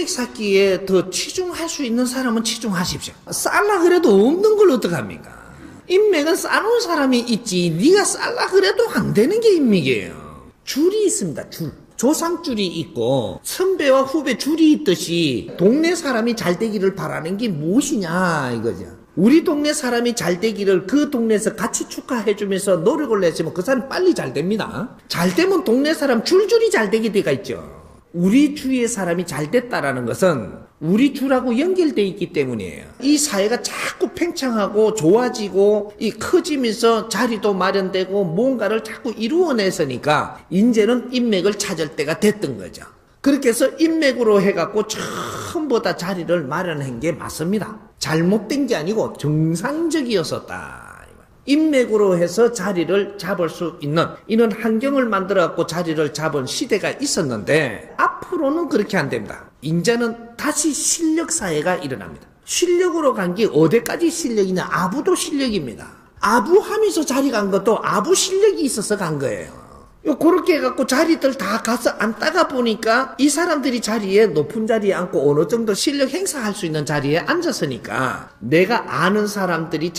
인맥 쌓기에 더 치중할 수 있는 사람은 치중하십시오. 쌓라 그래도 없는 걸 어떡합니까? 인맥은 쌓는 사람이 있지 네가 쌓라 그래도 안 되는 게 인맥이에요. 줄이 있습니다. 줄. 조상줄이 있고 선배와 후배 줄이 있듯이 동네 사람이 잘 되기를 바라는 게 무엇이냐 이거죠. 우리 동네 사람이 잘 되기를 그 동네에서 같이 축하해주면서 노력을 내시면 그 사람 빨리 잘 됩니다. 잘 되면 동네 사람 줄줄이 잘 되게 돼가 있죠. 우리 주위의 사람이 잘 됐다라는 것은 우리 줄하고 연결되어 있기 때문이에요. 이 사회가 자꾸 팽창하고 좋아지고 커지면서 자리도 마련되고 뭔가를 자꾸 이루어내서니까 이제는 인맥을 찾을 때가 됐던 거죠. 그렇게 해서 인맥으로 해갖고 전부 다 자리를 마련한 게 맞습니다. 잘못된 게 아니고 정상적이었었다. 인맥으로 해서 자리를 잡을 수 있는 이런 환경을 만들어갖고 자리를 잡은 시대가 있었는데 앞으로는 그렇게 안 됩니다. 이제는 다시 실력 사회가 일어납니다. 실력으로 간 게 어디까지 실력이냐? 아부도 실력입니다. 아부하면서 자리 간 것도 아부 실력이 있어서 간 거예요. 그렇게 해갖고 자리들 다 가서 앉다가 보니까 이 사람들이 자리에 높은 자리에 앉고 어느 정도 실력 행사할 수 있는 자리에 앉았으니까 내가 아는 사람들이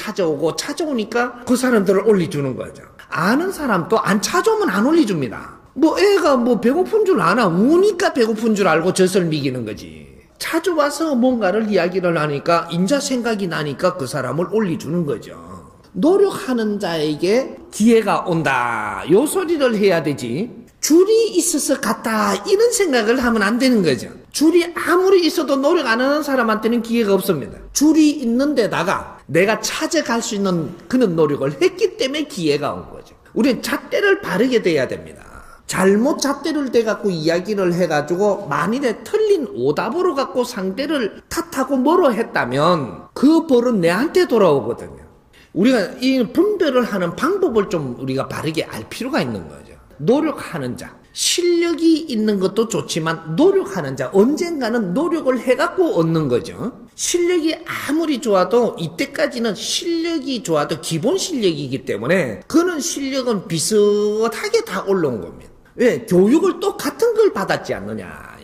찾아오니까 그 사람들을 올려주는 거죠. 아는 사람도 안 찾아오면 안 올려줍니다. 애가 배고픈 줄 아나? 우니까 배고픈 줄 알고 젖을 미기는 거지. 찾아와서 뭔가를 이야기를 하니까 인자 생각이 나니까 그 사람을 올려주는 거죠. 노력하는 자에게 기회가 온다. 요 소리를 해야 되지. 줄이 있어서 갔다. 이런 생각을 하면 안 되는 거죠. 줄이 아무리 있어도 노력 안 하는 사람한테는 기회가 없습니다. 줄이 있는 데다가 내가 찾아갈 수 있는 그런 노력을 했기 때문에 기회가 온 거죠. 우리는 잣대를 바르게 돼야 됩니다. 잘못 잣대를 대갖고 이야기를 해가지고 만일에 틀린 오답으로 갖고 상대를 탓하고 뭐로 했다면 그 벌은 내한테 돌아오거든요. 우리가 이 분별을 하는 방법을 좀 우리가 바르게 알 필요가 있는 거죠. 노력하는 자, 실력이 있는 것도 좋지만 노력하는 자, 언젠가는 노력을 해갖고 얻는 거죠. 실력이 아무리 좋아도 이때까지는 실력이 좋아도 기본 실력이기 때문에 그런 실력은 비슷하게 다 올라온 겁니다. 왜? 교육을 또 같은 걸 받았지 않느냐.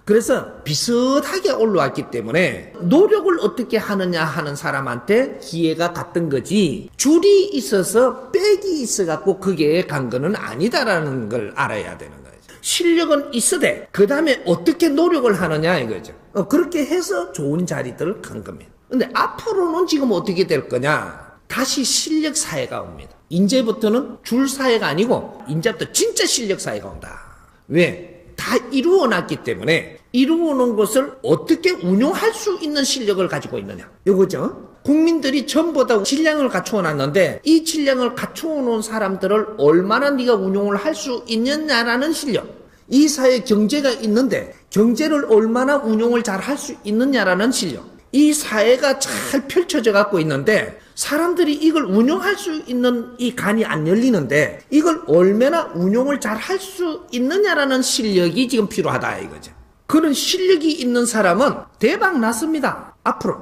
그래서 비슷하게 올라왔기 때문에 노력을 어떻게 하느냐 하는 사람한테 기회가 갔던 거지 줄이 있어서 빽이 있어갖고 그게 간 거는 아니다라는 걸 알아야 되는 거죠. 실력은 있어대 그 다음에 어떻게 노력을 하느냐 이거죠. 그렇게 해서 좋은 자리들을 간 겁니다. 근데 앞으로는 지금 어떻게 될 거냐? 다시 실력 사회가 옵니다. 이제부터는 줄 사회가 아니고 이제부터 진짜 실력 사회가 온다. 왜? 다 이루어놨기 때문에 이루어놓은 것을 어떻게 운용할 수 있는 실력을 가지고 있느냐 이거죠. 국민들이 전부 다 질량을 갖추어놨는데 이 질량을 갖추어놓은 사람들을 얼마나 네가 운용을 할 수 있느냐라는 실력. 이 사회에 경제가 있는데 경제를 얼마나 운용을 잘 할 수 있느냐라는 실력. 이 사회가 잘 펼쳐져 갖고 있는데 사람들이 이걸 운용할 수 있는 이 간이 안 열리는데 이걸 얼마나 운용을 잘 할 수 있느냐라는 실력이 지금 필요하다 이거죠. 그런 실력이 있는 사람은 대박 났습니다. 앞으로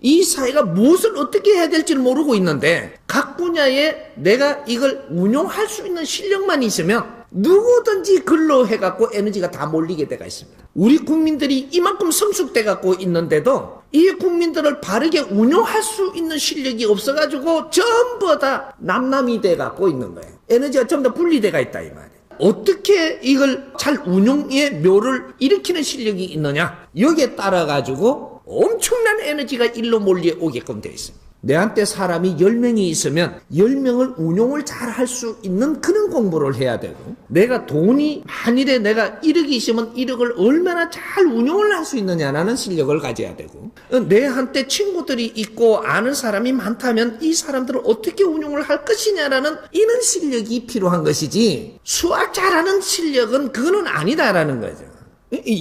이 사회가 무엇을 어떻게 해야 될지를 모르고 있는데 각 분야에 내가 이걸 운용할 수 있는 실력만 있으면 누구든지 글로 해갖고 에너지가 다 몰리게 돼가 있습니다. 우리 국민들이 이만큼 성숙돼 갖고 있는데도 이 국민들을 바르게 운용할 수 있는 실력이 없어가지고 전부 다 남남이 돼 갖고 있는 거예요. 에너지가 전부 다 분리돼가 있다 이 말이에요. 어떻게 이걸 잘 운용의 묘를 일으키는 실력이 있느냐? 여기에 따라 가지고 엄청난 에너지가 일로 몰려오게끔 되어 있습니다. 내한테 사람이 10명이 있으면 10명을 운용을 잘 할 수 있는 그런 공부를 해야 되고 내가 돈이 만일에 내가 1억이 있으면 1억을 얼마나 잘 운용을 할 수 있느냐라는 실력을 가져야 되고 내한테 친구들이 있고 아는 사람이 많다면 이 사람들을 어떻게 운용을 할 것이냐라는 이런 실력이 필요한 것이지 수학 잘하는 실력은 그거는 아니다라는 거죠.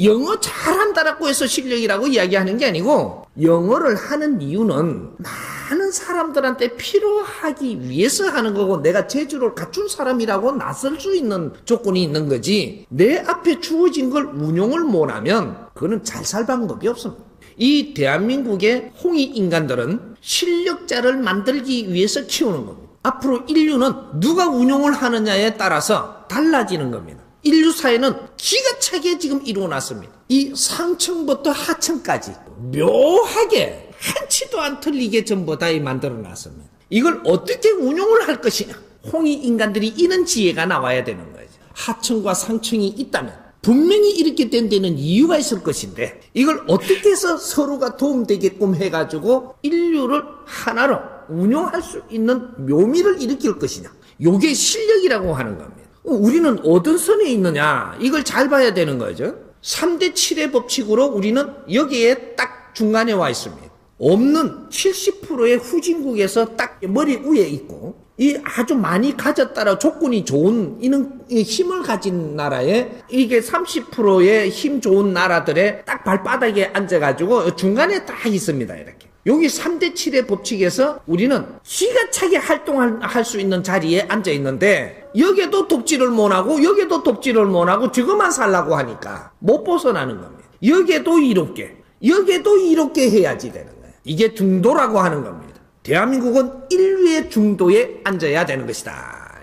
영어 잘한다라고 해서 실력이라고 이야기하는 게 아니고 영어를 하는 이유는 많은 사람들한테 필요하기 위해서 하는 거고 내가 재주를 갖춘 사람이라고 나설 수 있는 조건이 있는 거지 내 앞에 주어진 걸 운용을 못하면 그거는 잘 살 방법이 없습니다. 이 대한민국의 홍익인간들은 실력자를 만들기 위해서 키우는 겁니다. 앞으로 인류는 누가 운용을 하느냐에 따라서 달라지는 겁니다. 인류 사회는 기가 차게 지금 이루어놨습니다. 이 상층부터 하층까지 묘하게 한치도 안 틀리게 전부 다 만들어 놨습니다. 이걸 어떻게 운용을 할 것이냐. 홍익인간들이 이런 지혜가 나와야 되는 거죠. 하층과 상층이 있다면 분명히 이렇게 된 데는 이유가 있을 것인데 이걸 어떻게 해서 서로가 도움되게끔 해가지고 인류를 하나로 운용할 수 있는 묘미를 일으킬 것이냐. 요게 실력이라고 하는 겁니다. 우리는 어떤 선에 있느냐 이걸 잘 봐야 되는 거죠. 3대 7의 법칙으로 우리는 여기에 딱 중간에 와 있습니다. 없는 70%의 후진국에서 딱 머리 위에 있고 이 아주 많이 가졌다라 조건이 좋은 이는 힘을 가진 나라에 이게 30%의 힘 좋은 나라들의 딱 발바닥에 앉아가지고 중간에 딱 있습니다. 이렇게 여기 3대 7의 법칙에서 우리는 기가 차게 활동할 수 있는 자리에 앉아 있는데 여기에도 돕지를 못하고 여기에도 돕지를 못하고 저것만 살라고 하니까 못 벗어나는 겁니다. 여기에도 이롭게 여기에도 이롭게 해야지 되는 거예요. 이게 중도라고 하는 겁니다. 대한민국은 인류의 중도에 앉아야 되는 것이다.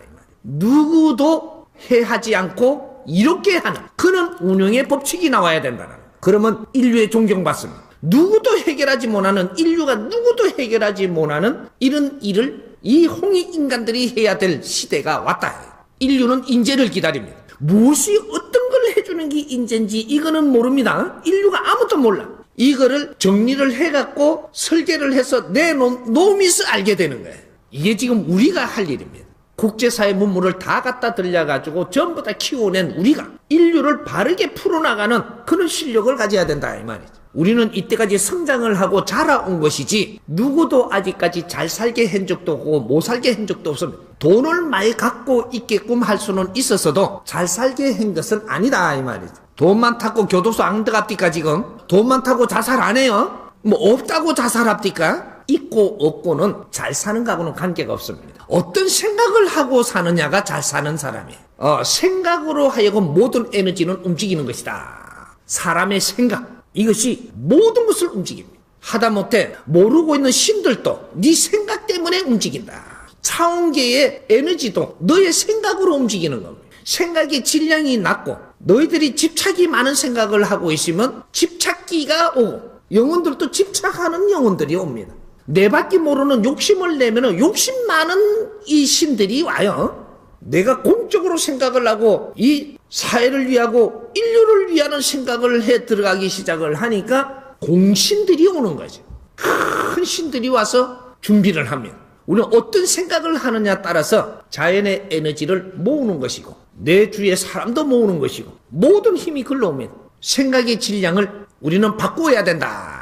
누구도 해하지 않고 이롭게 하는 그런 운영의 법칙이 나와야 된다는 거예요. 그러면 인류의 존경받습니다. 누구도 해결하지 못하는 인류가 누구도 해결하지 못하는 이런 일을 이 홍익인간들이 해야 될 시대가 왔다. 인류는 인재를 기다립니다. 무엇이 어떤 걸 해주는 게 인재인지 이거는 모릅니다. 인류가 아무것도 몰라. 이거를 정리를 해갖고 설계를 해서 내놓으면서 알게 되는 거예요. 이게 지금 우리가 할 일입니다. 국제사회 문물을 다 갖다 들려가지고 전부 다 키워낸 우리가 인류를 바르게 풀어나가는 그런 실력을 가져야 된다 이 말이죠. 우리는 이때까지 성장을 하고 자라온 것이지 누구도 아직까지 잘 살게 한 적도 없고 못 살게 한 적도 없습니다. 돈을 많이 갖고 있게끔 할 수는 있었어도 잘 살게 한 것은 아니다 이 말이죠. 돈만 타고 교도소 안 들어갑니까 지금? 돈만 타고 자살 안 해요? 뭐 없다고 자살합니까? 있고 없고는 잘 사는 거하고는 관계가 없습니다. 어떤 생각을 하고 사느냐가 잘 사는 사람이에요. 생각으로 하여금 모든 에너지는 움직이는 것이다. 사람의 생각 이것이 모든 것을 움직입니다. 하다못해 모르고 있는 신들도 네 생각 때문에 움직인다. 차원계의 에너지도 너의 생각으로 움직이는 겁니다. 생각의 질량이 낮고 너희들이 집착이 많은 생각을 하고 있으면 집착기가 오고 영혼들도 집착하는 영혼들이 옵니다. 내밖에 모르는 욕심을 내면 욕심 많은 이 신들이 와요. 내가 공적으로 생각을 하고 이 사회를 위하고 인류를 위하는 생각을 해 들어가기 시작을 하니까 공신들이 오는 거죠. 큰 신들이 와서 준비를 합니다. 우리는 어떤 생각을 하느냐에 따라서 자연의 에너지를 모으는 것이고 내 주위의 사람도 모으는 것이고 모든 힘이 글러옵니다. 생각의 질량을 우리는 바꾸어야 된다.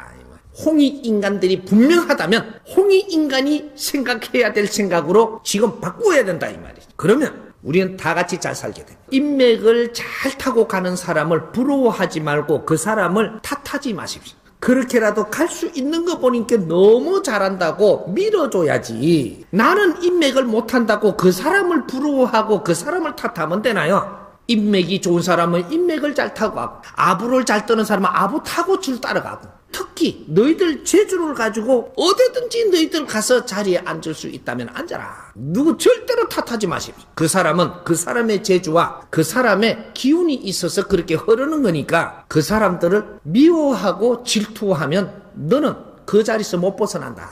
홍익인간들이 분명하다면 홍익인간이 생각해야 될 생각으로 지금 바꾸어야 된다 이 말이죠. 그러면 우리는 다 같이 잘 살게 됩니다. 인맥을 잘 타고 가는 사람을 부러워하지 말고 그 사람을 탓하지 마십시오. 그렇게라도 갈 수 있는 거 보니까 너무 잘한다고 밀어줘야지. 나는 인맥을 못한다고 그 사람을 부러워하고 그 사람을 탓하면 되나요? 인맥이 좋은 사람은 인맥을 잘 타고 가고 아부를 잘 떠는 사람은 아부 타고 줄 따라가고 특히 너희들 재주를 가지고 어디든지 너희들 가서 자리에 앉을 수 있다면 앉아라. 누구 절대로 탓하지 마십시오. 그 사람은 그 사람의 재주와 그 사람의 기운이 있어서 그렇게 흐르는 거니까 그 사람들을 미워하고 질투하면 너는 그 자리에서 못 벗어난다.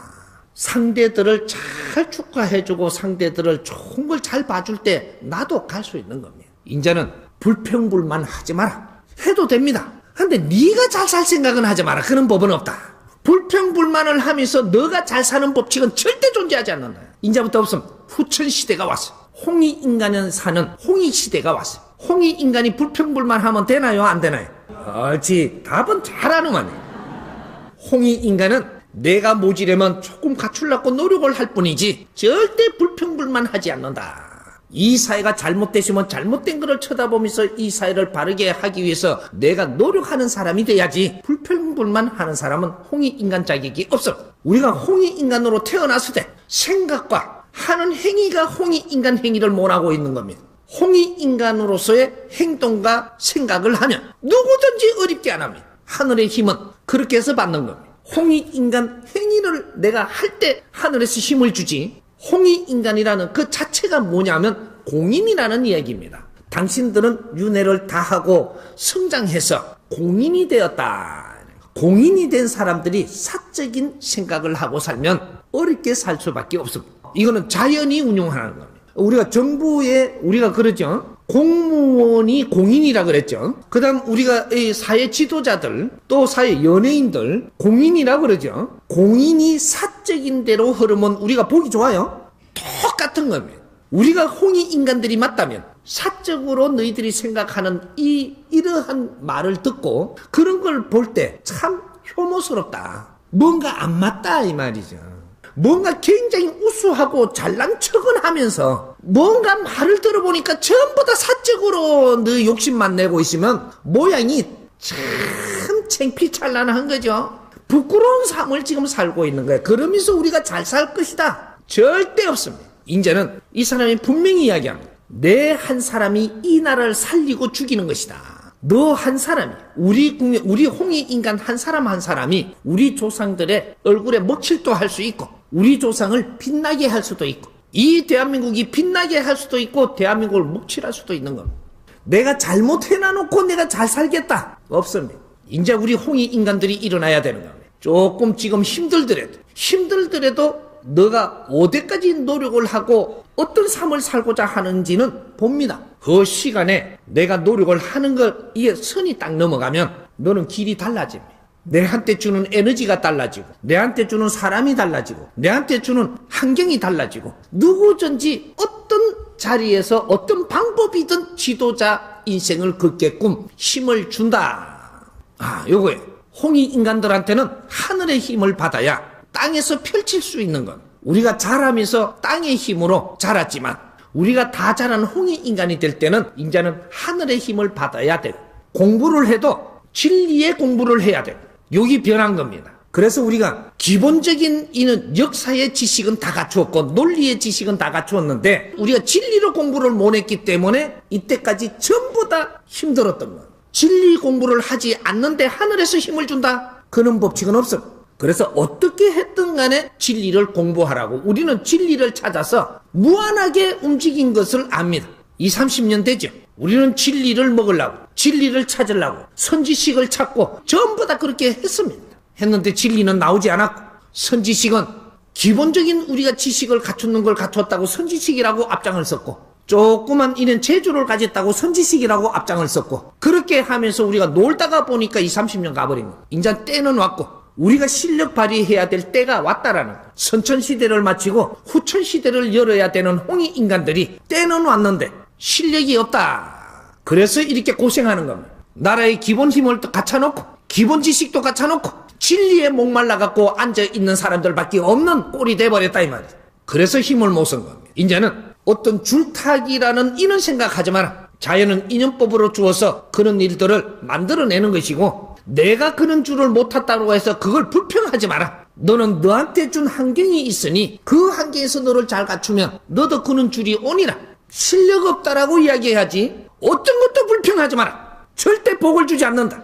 상대들을 잘 축하해주고 상대들을 좋은 걸 잘 봐줄 때 나도 갈 수 있는 겁니다. 이제는 불평불만 하지 마라. 해도 됩니다. 근데 네가 잘 살 생각은 하지 마라. 그런 법은 없다. 불평불만을 하면서 너가 잘 사는 법칙은 절대 존재하지 않는다. 이제부터 없음. 후천시대가 왔어. 홍익인간은 사는 홍익시대가 왔어. 홍익인간이 불평불만하면 되나요? 안 되나요? 그렇지. 답은 잘하는만. 홍익인간은 내가 모지려면 조금 갖추려고 노력을 할 뿐이지 절대 불평불만하지 않는다. 이 사회가 잘못됐으면 잘못된 것을 쳐다보면서 이 사회를 바르게 하기 위해서 내가 노력하는 사람이 돼야지 불평불만하는 사람은 홍익인간 자격이 없어. 우리가 홍익인간으로 태어났을 때 생각과 하는 행위가 홍익인간 행위를 못하고 있는 겁니다. 홍익인간으로서의 행동과 생각을 하면 누구든지 어렵게 안 합니다. 하늘의 힘은 그렇게 해서 받는 겁니다. 홍익인간 행위를 내가 할 때 하늘에서 힘을 주지. 홍익인간이라는 그 자체가 뭐냐면 공임이라는 이야기입니다. 당신들은 윤회를 다하고 성장해서 공인이 되었다. 공인이 된 사람들이 사적인 생각을 하고 살면 어렵게 살 수밖에 없습니다. 이거는 자연이 운용하는 겁니다. 우리가 정부에 우리가 그러죠. 공무원이 공인이라 그랬죠. 그 다음 우리가 이 사회 지도자들 또 사회 연예인들 공인이라 그러죠. 공인이 사적인 대로 흐르면 우리가 보기 좋아요. 똑같은 겁니다. 우리가 홍익 인간들이 맞다면 사적으로 너희들이 생각하는 이러한 말을 듣고 그런 걸 볼 때 참 혐오스럽다. 뭔가 안 맞다 이 말이죠. 뭔가 굉장히 우수하고 잘난 척은 하면서 뭔가 말을 들어보니까 전부 다 사적으로 너 욕심만 내고 있으면 모양이 참 창피찬란한 거죠. 부끄러운 삶을 지금 살고 있는 거예요. 그러면서 우리가 잘 살 것이다. 절대 없습니다. 이제는 이 사람이 분명히 이야기합니다. 내 한 사람이 이 나라를 살리고 죽이는 것이다. 너 한 사람이 우리 홍익 인간 한 사람이 우리 조상들의 얼굴에 먹칠도 할 수 있고 우리 조상을 빛나게 할 수도 있고 이 대한민국이 빛나게 할 수도 있고 대한민국을 먹칠할 수도 있는 겁니다. 내가 잘못해놔놓고 내가 잘 살겠다. 없습니다. 이제 우리 홍익 인간들이 일어나야 되는 겁니다. 조금 지금 힘들더라도 너가 어디까지 노력을 하고 어떤 삶을 살고자 하는지는 봅니다. 그 시간에 내가 노력을 하는 것 이게 선이 딱 넘어가면 너는 길이 달라집니다. 내한테 주는 에너지가 달라지고 내한테 주는 사람이 달라지고 내한테 주는 환경이 달라지고 누구든지 어떤 자리에서 어떤 방법이든 지도자 인생을 걷게끔 힘을 준다. 요거예요. 홍익 인간들한테는 하늘의 힘을 받아야 땅에서 펼칠 수 있는 것. 우리가 자라면서 땅의 힘으로 자랐지만 우리가 다 자란 홍익 인간이 될 때는 이제는 하늘의 힘을 받아야 되고 공부를 해도 진리의 공부를 해야 되고 여기 변한 겁니다. 그래서 우리가 기본적인 이는 역사의 지식은 다 갖추었고 논리의 지식은 다 갖추었는데 우리가 진리로 공부를 못 했기 때문에 이때까지 전부 다 힘들었던 거예요. 진리 공부를 하지 않는데 하늘에서 힘을 준다? 그런 법칙은 없어요. 그래서 어떻게 했든 간에 진리를 공부하라고 우리는 진리를 찾아서 무한하게 움직인 것을 압니다. 20, 30년 되죠. 우리는 진리를 먹으려고 진리를 찾으려고 선지식을 찾고 전부 다 그렇게 했는데 진리는 나오지 않았고 선지식은 기본적인 우리가 지식을 갖추는 걸 갖췄다고 선지식이라고 앞장을 섰고 조그만 이런 재주를 가졌다고 선지식이라고 앞장을 섰고 그렇게 하면서 우리가 놀다가 보니까 20, 30년 가버린 거예요. 이제 때는 왔고 우리가 실력 발휘해야 될 때가 왔다라는 거예요. 선천시대를 마치고 후천시대를 열어야 되는 홍익 인간들이 때는 왔는데 실력이 없다. 그래서 이렇게 고생하는 겁니다. 나라의 기본 힘을 또 갖춰놓고 기본 지식도 갖춰놓고 진리에 목말라갖고 앉아있는 사람들밖에 없는 꼴이 돼버렸다 이 말이에요. 그래서 힘을 못 쓴 겁니다. 이제는 어떤 줄타기라는 이런 생각하지 마라. 자연은 인연법으로 주어서 그런 일들을 만들어내는 것이고 내가 그런 줄을 못 탔다고 해서 그걸 불평하지 마라. 너는 너한테 준 환경이 있으니 그 환경에서 너를 잘 갖추면 너도 그런 줄이 오니라. 실력 없다라고 이야기해야지 어떤 것도 불평하지 마라. 절대 복을 주지 않는다.